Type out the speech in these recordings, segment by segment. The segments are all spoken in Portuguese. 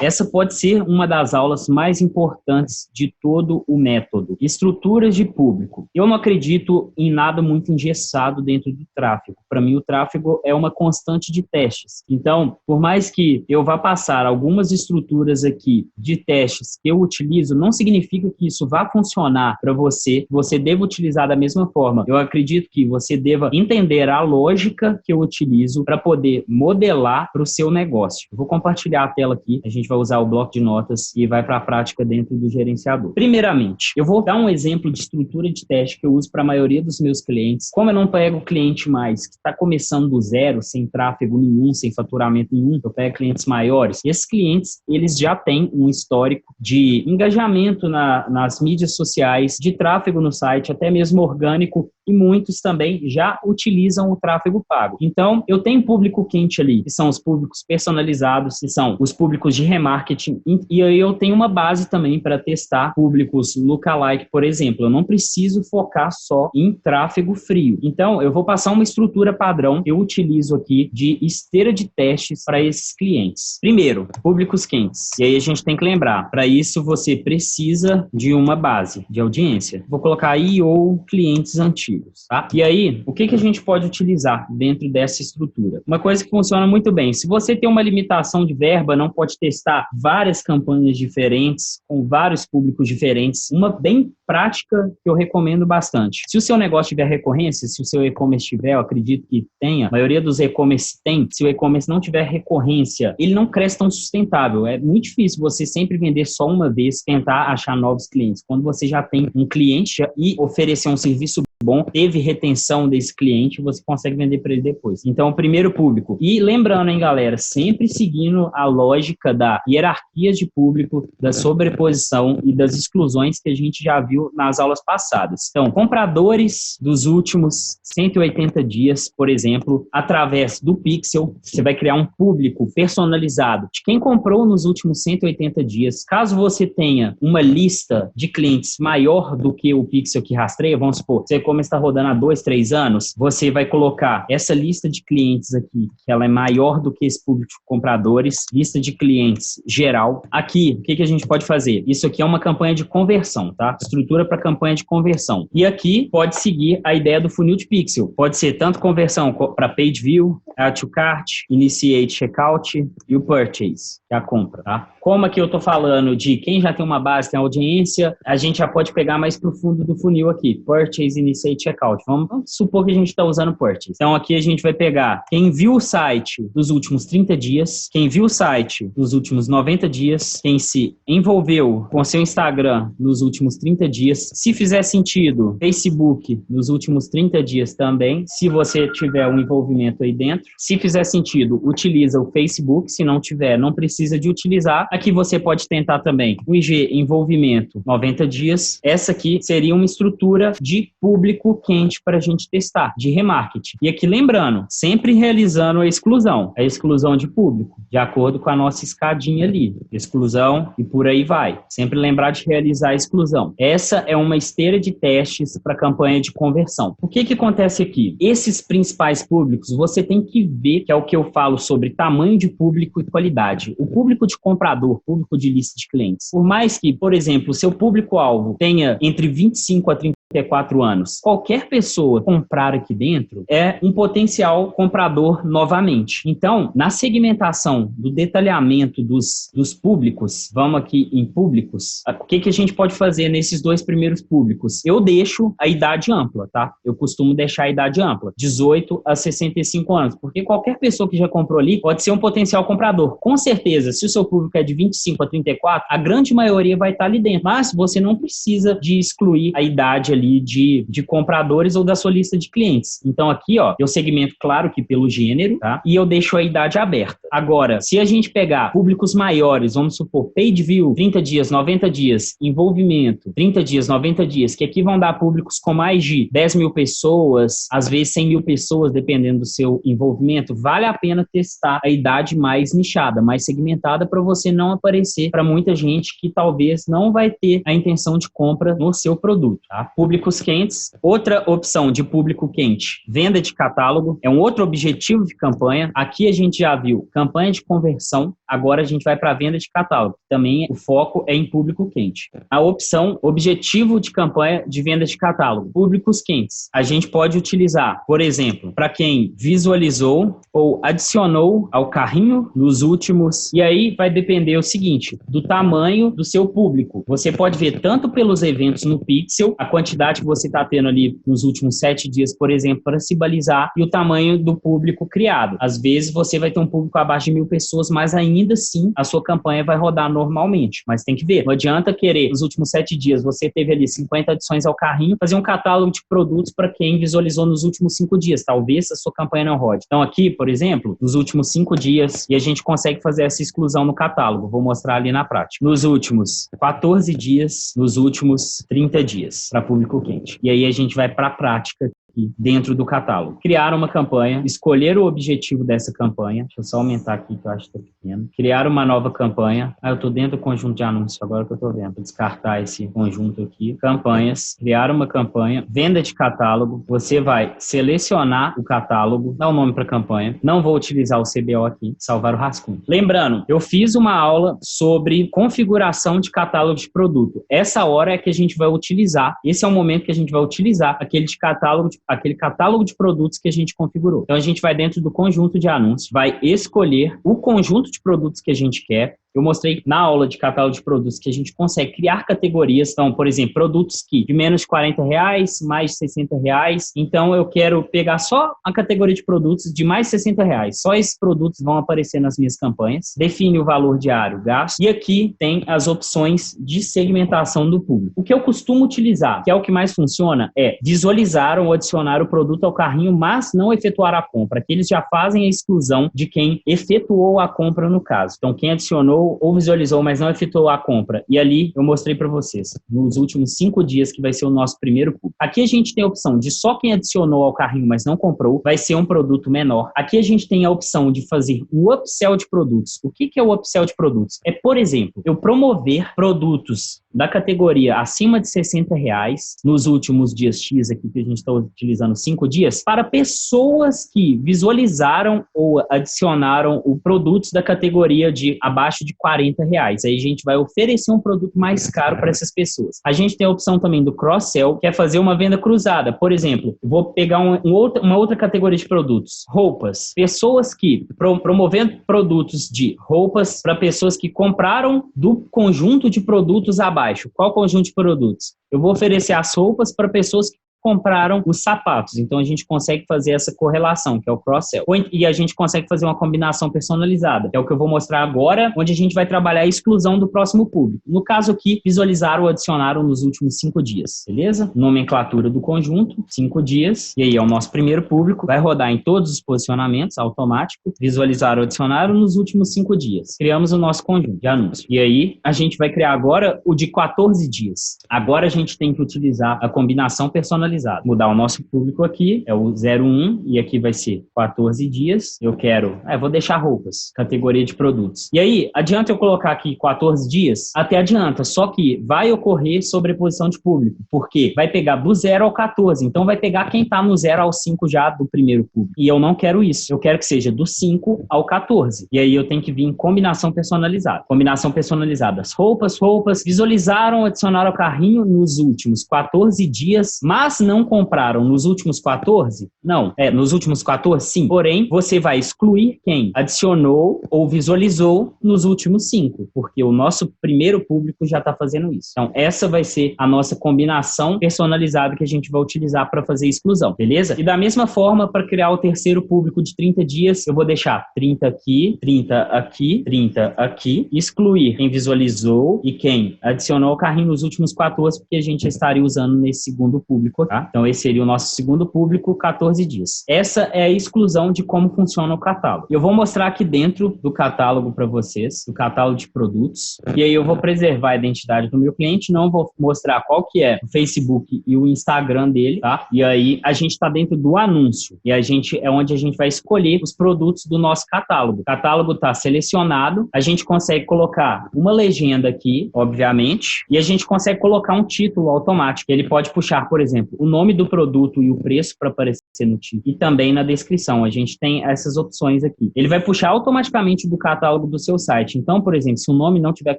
Essa pode ser uma das aulas mais importantes de todo o método. Estruturas de público. Eu não acredito em nada muito engessado dentro do tráfego. Para mim, o tráfego é uma constante de testes. Então, por mais que eu vá passar algumas estruturas aqui de testes que eu utilizo, não significa que isso vá funcionar para você. Você deva utilizar da mesma forma. Eu acredito que você deva entender a lógica que eu utilizo para poder modelar para o seu negócio. Eu vou compartilhar a tela aqui. A gente vai usar o bloco de notas e vai para a prática dentro do gerenciador. Primeiramente, eu vou dar um exemplo de estrutura de teste que eu uso para a maioria dos meus clientes. Como eu não pego o cliente mais que está começando do zero, sem tráfego nenhum, sem faturamento nenhum, eu pego clientes maiores. E esses clientes, eles já têm um histórico de engajamento nas mídias sociais, de tráfego no site, até mesmo orgânico, e muitos também já utilizam o tráfego pago. Então, eu tenho público quente ali, que são os públicos personalizados, que são os públicos de remarketing, e aí eu tenho uma base também para testar públicos lookalike, por exemplo. Eu não preciso focar só em tráfego frio. Então, eu vou passar uma estrutura padrão que eu utilizo aqui de esteira de testes para esses clientes. Primeiro, públicos quentes. E aí a gente tem que lembrar, para isso você precisa de uma base de audiência. Vou colocar aí ou clientes antigos, tá? E aí, o que a gente pode utilizar dentro dessa estrutura? Uma coisa que funciona muito bem. Se você tem uma limitação de verba, não pode testar várias campanhas diferentes, com vários públicos diferentes. Uma bem prática que eu recomendo bastante. Se o seu negócio tiver recorrência, se o seu e-commerce tiver, eu acredito que tenha, a maioria dos e-commerce tem, se o e-commerce não tiver recorrência, ele não cresce tão sustentável. É muito difícil você sempre vender só uma vez, tentar achar novos clientes. Quando você já tem um cliente e oferecer um serviço bom, teve retenção desse cliente, você consegue vender para ele depois. Então, o primeiro público. E lembrando, hein, galera, sempre seguindo a lógica da hierarquia de público, da sobreposição e das exclusões que a gente já viu nas aulas passadas. Então, compradores dos últimos 180 dias, por exemplo, através do Pixel, você vai criar um público personalizado de quem comprou nos últimos 180 dias. Caso você tenha uma lista de clientes maior do que o Pixel que rastreia, vamos supor, você como está rodando há 2, 3 anos, você vai colocar essa lista de clientes aqui, que ela é maior do que esse público de compradores, lista de clientes geral. Aqui, o que a gente pode fazer? Isso aqui é uma campanha de conversão, tá? Estrutura para campanha de conversão. E aqui pode seguir a ideia do funil de pixel. Pode ser tanto conversão para page view, add to cart, initiate checkout e o purchase, que é a compra, tá? Como aqui eu estou falando de quem já tem uma base, tem audiência, a gente já pode pegar mais para o fundo do funil aqui, purchase, initiate checkout. Vamos supor que a gente está usando purchase. Então, aqui a gente vai pegar quem viu o site dos últimos 30 dias, quem viu o site dos últimos 90 dias, quem se envolveu com seu Instagram nos últimos 30 dias. Se fizer sentido, Facebook nos últimos 30 dias também, se você tiver um envolvimento aí dentro. Se fizer sentido, utiliza o Facebook. Se não tiver, não precisa de utilizar. Aqui você pode tentar também o IG envolvimento 90 dias. Essa aqui seria uma estrutura de público quente para a gente testar, de remarketing. E aqui lembrando, sempre realizando a exclusão de público, de acordo com a nossa escadinha ali. Exclusão e por aí vai. Sempre lembrar de realizar a exclusão. Essa é uma esteira de testes para campanha de conversão. O que acontece aqui? Esses principais públicos, você tem que ver, que é o que eu falo sobre tamanho de público e qualidade. O público de comprador, público de lista de clientes. Por mais que, por exemplo, o seu público-alvo tenha entre 25 a 34 anos, qualquer pessoa comprar aqui dentro é um potencial comprador novamente. Então, na segmentação do detalhamento dos públicos, vamos aqui em públicos, o que a gente pode fazer nesses dois primeiros públicos? Eu deixo a idade ampla, tá? Eu costumo deixar a idade ampla, 18 a 65 anos, porque qualquer pessoa que já comprou ali pode ser um potencial comprador. Com certeza, se o seu público é de 25 a 34, a grande maioria vai estar ali dentro, mas você não precisa de excluir a idade ali de compradores ou da sua lista de clientes. Então aqui, ó, eu segmento, claro que pelo gênero, tá? E eu deixo a idade aberta. Agora, se a gente pegar públicos maiores, vamos supor, page view, 30 dias, 90 dias, envolvimento, 30 dias, 90 dias, que aqui vão dar públicos com mais de 10 mil pessoas, às vezes 100 mil pessoas, dependendo do seu envolvimento, vale a pena testar a idade mais nichada, mais segmentada, para você não aparecer para muita gente que talvez não vai ter a intenção de compra no seu produto, tá? Públicos quentes, outra opção de público quente, venda de catálogo, é um outro objetivo de campanha. Aqui a gente já viu campanha de conversão, agora a gente vai para a venda de catálogo. Também o foco é em público quente. A opção, objetivo de campanha de venda de catálogo, públicos quentes. A gente pode utilizar, por exemplo, para quem visualizou ou adicionou ao carrinho nos últimos, e aí vai depender o seguinte, do tamanho do seu público. Você pode ver tanto pelos eventos no Pixel, a quantidade que você está tendo ali nos últimos 7 dias, por exemplo, para se balizar, e o tamanho do público criado. Às vezes você vai ter um público abaixo de 1.000 pessoas, mas ainda assim a sua campanha vai rodar normalmente. Mas tem que ver, não adianta querer, nos últimos 7 dias, você teve ali 50 adições ao carrinho, fazer um catálogo de produtos para quem visualizou nos últimos 5 dias. Talvez a sua campanha não rode. Então aqui, por exemplo, nos últimos 5 dias, e a gente consegue fazer essa exclusão no catálogo. Vou mostrar ali na prática. Nos últimos 14 dias, nos últimos 30 dias, para público quente. E aí a gente vai para a prática aqui dentro do catálogo. Criar uma campanha, escolher o objetivo dessa campanha. Deixa eu só aumentar aqui que eu acho que está pequeno. Criar uma nova campanha. Eu estou dentro do conjunto de anúncios agora que eu estou vendo. Vou descartar esse conjunto aqui. Campanhas. Criar uma campanha. Venda de catálogo. Você vai selecionar o catálogo, dar um nome para a campanha. Não vou utilizar o CBO aqui. Salvar o rascunho. Lembrando, eu fiz uma aula sobre configuração de catálogo de produto. Essa hora é que a gente vai utilizar. Esse é o momento que a gente vai utilizar aquele catálogo de produtos que a gente configurou. Então, a gente vai dentro do conjunto de anúncios, vai escolher o conjunto de produtos que a gente quer. Eu mostrei na aula de catálogo de produtos que a gente consegue criar categorias. Então, por exemplo, produtos que de menos de R$40, mais de R$60. Então, eu quero pegar só a categoria de produtos de mais de R$60. Só esses produtos vão aparecer nas minhas campanhas. Define o valor diário gasto. E aqui tem as opções de segmentação do público. O que eu costumo utilizar, que é o que mais funciona, é visualizar ou adicionar o produto ao carrinho, mas não efetuar a compra. Aqui eles já fazem a exclusão de quem efetuou a compra no caso. Então, quem adicionou ou visualizou, mas não efetuou a compra. E ali eu mostrei para vocês, nos últimos 5 dias, que vai ser o nosso primeiro público. Aqui a gente tem a opção de só quem adicionou ao carrinho, mas não comprou, vai ser um produto menor. Aqui a gente tem a opção de fazer um upsell de produtos. O que é o upsell de produtos? É, por exemplo, eu promover produtos da categoria acima de R$60 nos últimos dias X aqui, que a gente está utilizando 5 dias, para pessoas que visualizaram ou adicionaram o produtos da categoria de abaixo de R$40. Aí a gente vai oferecer um produto mais caro para essas pessoas. A gente tem a opção também do cross-sell, que é fazer uma venda cruzada. Por exemplo, eu vou pegar uma outra categoria de produtos, roupas. Pessoas que promovendo produtos de roupas para pessoas que compraram do conjunto de produtos abaixo. Qual conjunto de produtos? Eu vou oferecer as roupas para pessoas que compraram os sapatos. Então, a gente consegue fazer essa correlação, que é o cross-sell. E a gente consegue fazer uma combinação personalizada, que é o que eu vou mostrar agora, onde a gente vai trabalhar a exclusão do próximo público. No caso aqui, visualizaram ou adicionaram nos últimos 5 dias, beleza? Nomenclatura do conjunto, 5 dias, e aí é o nosso primeiro público, vai rodar em todos os posicionamentos, automático, visualizaram ou adicionaram nos últimos 5 dias. Criamos o nosso conjunto de anúncios. E aí, a gente vai criar agora o de 14 dias. Agora a gente tem que utilizar a combinação personalizada. Mudar o nosso público aqui, é o 01, e aqui vai ser 14 dias. Eu quero, vou deixar roupas, categoria de produtos. E aí, adianta eu colocar aqui 14 dias? Até adianta, só que vai ocorrer sobreposição de público, porque vai pegar do 0 ao 14, então vai pegar quem tá no 0 ao 5 já do primeiro público. E eu não quero isso, eu quero que seja do 5 ao 14. E aí eu tenho que vir em combinação personalizada. Combinação personalizada. As roupas, visualizaram, adicionaram ao carrinho nos últimos 14 dias, mas não compraram nos últimos 14? Não. Nos últimos 14, sim. Porém, você vai excluir quem adicionou ou visualizou nos últimos 5, porque o nosso primeiro público já está fazendo isso. Então, essa vai ser a nossa combinação personalizada que a gente vai utilizar para fazer exclusão, beleza? E da mesma forma, para criar o terceiro público de 30 dias, eu vou deixar 30 aqui, 30 aqui, 30 aqui, excluir quem visualizou e quem adicionou ao carrinho nos últimos 14, porque a gente estaria usando nesse segundo público aqui. tá? Então, esse seria o nosso segundo público, 14 dias. Essa é a exclusão de como funciona o catálogo. Eu vou mostrar aqui dentro do catálogo para vocês, do catálogo de produtos, e aí eu vou preservar a identidade do meu cliente, não vou mostrar qual que é o Facebook e o Instagram dele, tá? E aí a gente está dentro do anúncio, e é onde a gente vai escolher os produtos do nosso catálogo. O catálogo está selecionado, a gente consegue colocar uma legenda aqui, obviamente, e a gente consegue colocar um título automático. Ele pode puxar, por exemplo, o nome do produto e o preço para aparecer no título, e também na descrição. A gente tem essas opções aqui. Ele vai puxar automaticamente do catálogo do seu site. Então, por exemplo, se o nome não tiver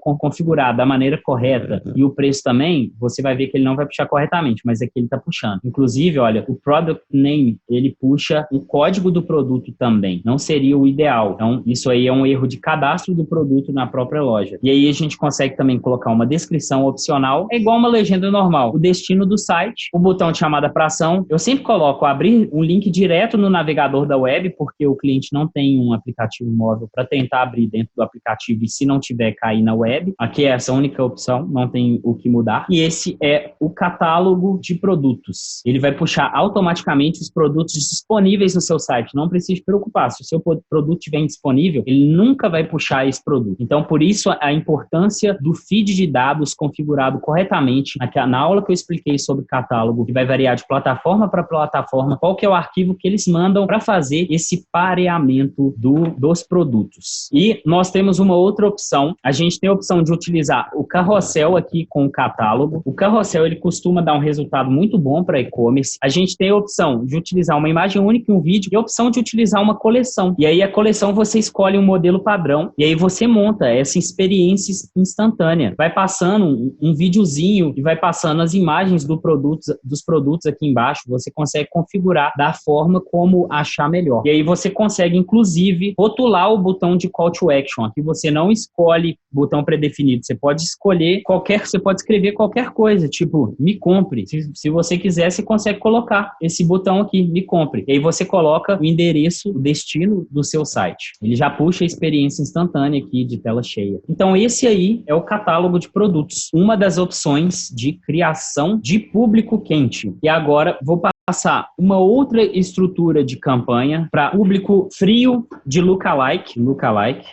configurado da maneira correta e o preço também, você vai ver que ele não vai puxar corretamente, mas aqui ele está puxando. Inclusive, olha, o product name, ele puxa o código do produto também. Não seria o ideal. Então, isso aí é um erro de cadastro do produto na própria loja. E aí a gente consegue também colocar uma descrição opcional, é igual uma legenda normal. O destino do site, o botão de chamada para ação. Eu sempre coloco abrir um link direto no navegador da web, porque o cliente não tem um aplicativo móvel para tentar abrir dentro do aplicativo e se não tiver, cair na web. Aqui é essa única opção, não tem o que mudar. E esse é o catálogo de produtos. Ele vai puxar automaticamente os produtos disponíveis no seu site. Não precisa se preocupar. Se o seu produto estiver indisponível, ele nunca vai puxar esse produto. Então, por isso, a importância do feed de dados configurado corretamente. Na aula que eu expliquei sobre catálogo, que vai variar de plataforma para plataforma, qual que é o arquivo que eles mandam para fazer esse pareamento dos produtos. E nós temos uma outra opção. A gente tem a opção de utilizar o carrossel aqui com o catálogo. O carrossel, ele costuma dar um resultado muito bom para e-commerce. A gente tem a opção de utilizar uma imagem única e um vídeo e a opção de utilizar uma coleção. E aí a coleção você escolhe um modelo padrão e aí você monta essa experiência instantânea. Vai passando um videozinho e vai passando as imagens dos produtos aqui embaixo. Você consegue configurar da forma como achar melhor. E aí você consegue, inclusive, rotular o botão de call to action. Aqui você não escolhe botão predefinido. Você pode escolher você pode escrever qualquer coisa, tipo, me compre. Se você quiser, você consegue colocar esse botão aqui, me compre. E aí você coloca o endereço, o destino do seu site. Ele já puxa a experiência instantânea aqui de tela cheia. Então, esse aí é o catálogo de produtos. Uma das opções de criação de público quente. E agora, vou passar uma outra estrutura de campanha para público frio de lookalike,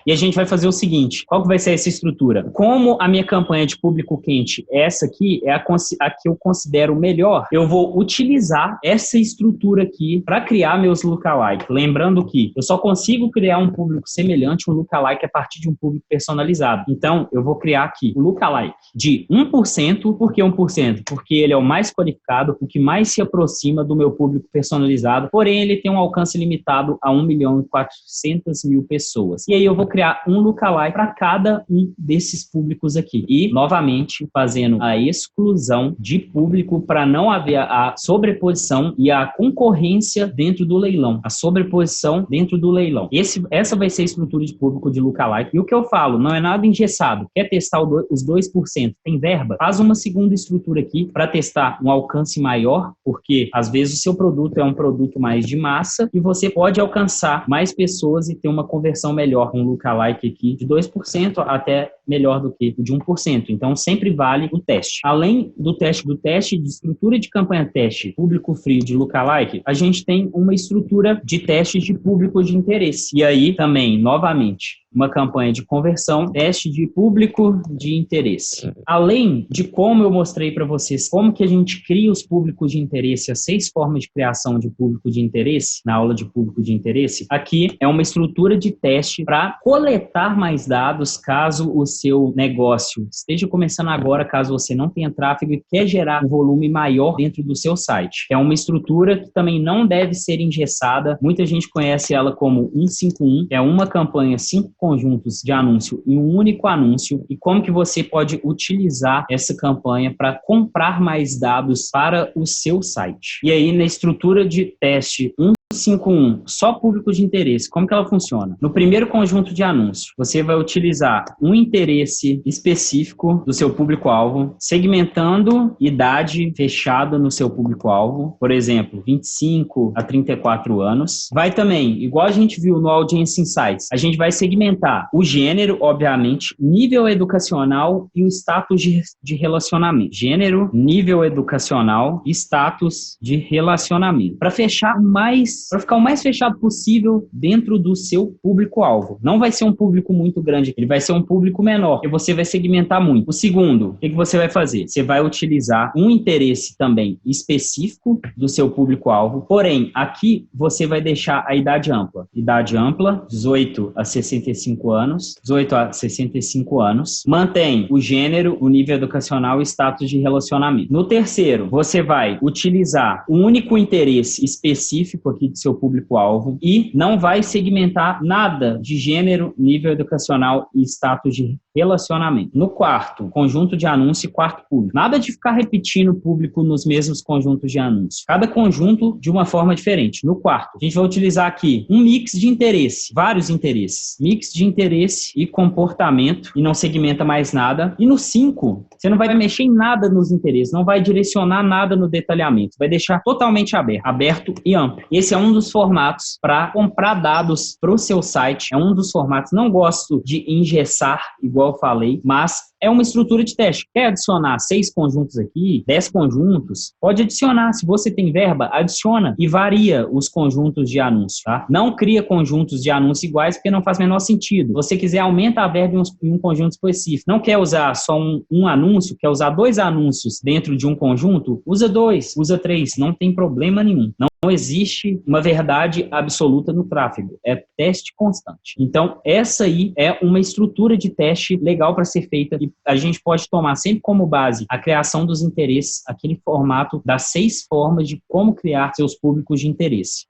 e a gente vai fazer o seguinte, qual que vai ser essa estrutura? Como a minha campanha de público quente, essa aqui é a que eu considero melhor, eu vou utilizar essa estrutura aqui para criar meus lookalike. Lembrando que eu só consigo criar um público semelhante, um lookalike, a partir de um público personalizado. Então, eu vou criar aqui o lookalike de 1%. Por que 1%? Porque ele é o mais qualificado, o que mais se aproxima do meu público personalizado, porém ele tem um alcance limitado a 1.400.000 pessoas. E aí eu vou criar um lookalike para cada um desses públicos aqui. E, novamente, fazendo a exclusão de público para não haver a sobreposição e a concorrência dentro do leilão. A sobreposição dentro do leilão. Essa vai ser a estrutura de público de lookalike. E o que eu falo, não é nada engessado. Quer testar os 2%? Tem verba? Faz uma segunda estrutura aqui para testar um alcance maior, porque às vezes o seu produto é um produto mais de massa e você pode alcançar mais pessoas e ter uma conversão melhor, um lookalike aqui de 2% até melhor do que o de 1%. Então, sempre vale o teste. Além do teste de estrutura de campanha teste público frio de lookalike, a gente tem uma estrutura de testes de público de interesse. E aí, também, novamente, uma campanha de conversão, teste de público de interesse. Além de como eu mostrei para vocês como que a gente cria os públicos de interesse, as 6 formas de criação de público de interesse, na aula de público de interesse, aqui é uma estrutura de teste para coletar mais dados caso o seu negócio esteja começando agora, caso você não tenha tráfego e quer gerar um volume maior dentro do seu site. É uma estrutura que também não deve ser engessada. Muita gente conhece ela como 151, é uma campanha 5 conjuntos de anúncio em um único anúncio e como que você pode utilizar essa campanha para comprar mais dados para o seu site. E aí, na estrutura de teste 5.1, só públicos de interesse. Como que ela funciona? No primeiro conjunto de anúncios, você vai utilizar um interesse específico do seu público-alvo, segmentando idade fechada no seu público-alvo, por exemplo, 25 a 34 anos. Vai também, igual a gente viu no Audience Insights, a gente vai segmentar o gênero, obviamente, nível educacional e o status de relacionamento. Gênero, nível educacional e status de relacionamento. Para ficar o mais fechado possível dentro do seu público-alvo. Não vai ser um público muito grande, ele vai ser um público menor, que você vai segmentar muito. O segundo, o que você vai fazer? Você vai utilizar um interesse também específico do seu público-alvo, porém, aqui você vai deixar a idade ampla. Idade ampla, 18 a 65 anos. 18 a 65 anos. Mantém o gênero, o nível educacional e status de relacionamento. No terceiro, você vai utilizar um único interesse específico aqui do seu público-alvo e não vai segmentar nada de gênero, nível educacional e status de relacionamento. No quarto, conjunto de anúncio e quarto público. Nada de ficar repetindo o público nos mesmos conjuntos de anúncio. Cada conjunto de uma forma diferente. No quarto, a gente vai utilizar aqui um mix de interesse, vários interesses. Mix de interesse e comportamento e não segmenta mais nada. E no 5, você não vai mexer em nada nos interesses, não vai direcionar nada no detalhamento. Vai deixar totalmente aberto e amplo. Esse é um dos formatos para comprar dados para o seu site. É um dos formatos. Não gosto de engessar, igual eu falei, mas é uma estrutura de teste. Quer adicionar 6 conjuntos aqui, 10 conjuntos? Pode adicionar. Se você tem verba, adiciona e varia os conjuntos de anúncio, tá? Não cria conjuntos de anúncio iguais porque não faz o menor sentido. Se você quiser, aumenta a verba em um conjunto específico. Não quer usar só um anúncio, quer usar 2 anúncios dentro de um conjunto? Usa 2, usa 3, não tem problema nenhum. Não existe uma verdade absoluta no tráfego, é teste constante. Então, essa aí é uma estrutura de teste legal para ser feita e a gente pode tomar sempre como base a criação dos interesses, aquele formato das 6 formas de como criar seus públicos de interesse.